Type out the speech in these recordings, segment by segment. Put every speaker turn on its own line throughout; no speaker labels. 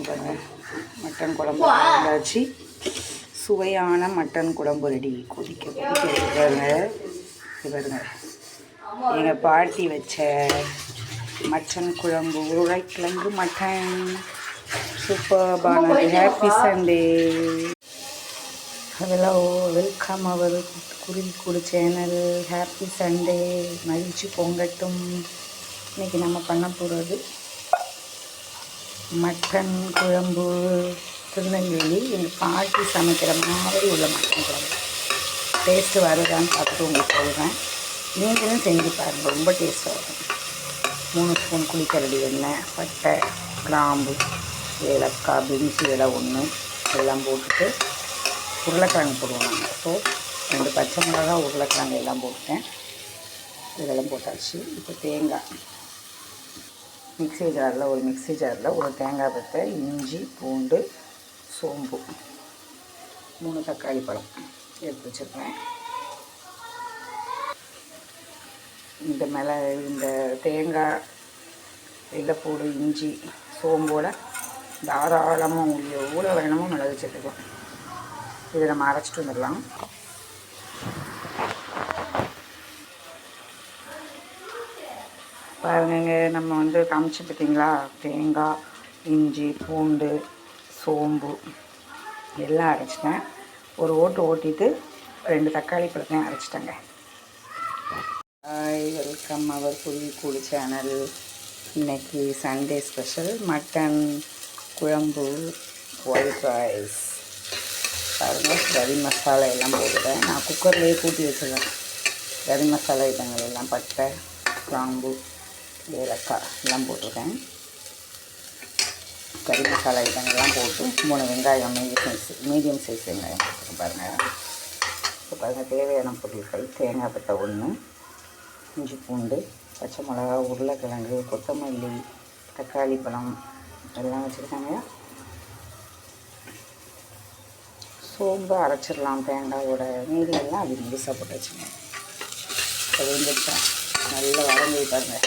பாருங்கள், மட்டன் குழம்பு வந்தாச்சு. சுவையான மட்டன் குழம்பு ரெடி. கொதிக்க பாருங்க. பாருங்க, எங்கள் பாட்டி வச்ச மட்டன் குழம்பு, உருளைக்கிழங்கு மட்டன். சூப்பர்பானது. Happy Sunday. Hello, welcome our Kuruvikoodu channel. Happy Sunday. மகிழ்ச்சி பொங்கட்டும். இன்றைக்கி நம்ம பண்ண போகிறது மட்டன் குழம்பு. திருநெல்வேலி எங்கள் பாட்டி சமைக்கிற மாதிரி உள்ள மட்டன் குழம்பு. டேஸ்ட்டு வருதான்னு பார்த்துட்டு உங்களுக்கு சொல்கிறேன். நீங்களும் செஞ்சு பாருங்கள், ரொம்ப டேஸ்ட்டாக இருக்கும். 3 ஸ்பூன் குளிக்கரடி எண்ணெய், பட்டை, கிராம்பு, ஏலக்காய், பிரிஞ்சி இலை 1 எல்லாம் போட்டுட்டு உருளைக்கிழங்கு போடுவோம் நாங்கள். ஸோ 2 பச்சை மிளகா, உருளைக்கிழங்கு எல்லாம் போட்டுட்டேன். இதெல்லாம் போட்டாச்சு. இப்போ தேங்காய் மிக்ஸி ஜாரில் ஒரு தேங்காய் பத்தை, இஞ்சி, பூண்டு, சோம்பு, 3 தக்காளி பழம் எடுத்து வச்சுருக்கேன். இந்த தேங்காய், வெள்ளைப்பூடு, இஞ்சி, சோம்போட தாராளமாக எவ்வளோ வேணுமோ மிளகு சேர்த்துக்கும். இதை நம்ம அரைச்சிட்டு வந்துடலாம். பாருங்க, நம்ம காமிச்சு பார்த்தீங்களா, தேங்காய், இஞ்சி, பூண்டு, சோம்பு எல்லாம் அரைச்சிட்டேன். ஒரு ஓட்டிட்டு 2 தக்காளி பழத்தையும் அரைச்சிட்டேங்க. Hi, welcome our Kuruvikoodu channel. இன்றைக்கி சண்டே ஸ்பெஷல் மட்டன் குழம்பு, ஒயிட் ரைஸ். பாருங்கள், கறி மசாலா எல்லாம் போட்டுட்டேன். நான் குக்கர்லேயே கூட்டி வச்சுருவேன். கறி மசாலா ஐட்டங்கள் எல்லாம் பட்டை, கிராம்பு, ஏலக்காய் எல்லாம் போட்டிருக்கேன். கறி மசாலா ஐட்டங்கள்லாம் போட்டு 3 வெங்காயம், மீடியம் சைஸ் வெங்காயம் போட்டுருக்கேன். பாருங்கள், இப்போ பாருங்கள், தேவையான பொருட்கள்: தேங்காய் பட்டை 1, இஞ்சி, பூண்டு, பச்சை மிளகா, உருளைக்கிழங்கு, கொத்தமல்லி, தக்காளி பழம் எல்லாம் வச்சுருக்காங்க. சோம்பு அரைச்சிடலாம் தேங்காயோட. மீதியெல்லாம் அது முழுசாக போட்டு வச்சுங்க. வெந்துச்சா நல்லா வதங்கி பாருங்க.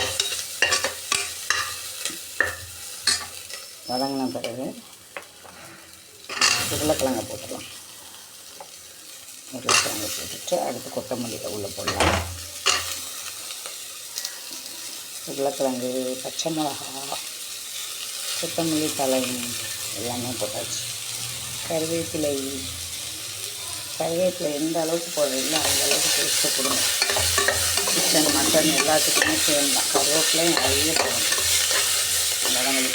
வதங்கின பிறகு உருளைக்கிழங்கை போட்டுடலாம். உருளைக்கிழங்கை போட்டுட்டு அடுத்து கொத்தமல்லியில் உள்ளே போடலாம். உருளைக்கிழங்கு, பச்சை மிளகா, கொத்தமல்லி தழை எல்லாமே போட்டாச்சு. கருவேப்பிலை எந்த அளவுக்கு போடுறீங்களோ அந்த அளவுக்கு டேஸ்ட்டு கொடுங்க. சிக்கன், மட்டன் எல்லாத்துக்குமே சேர்ந்தான். கருவேப்பிலையும் நிறைய போடணும். வதங்கி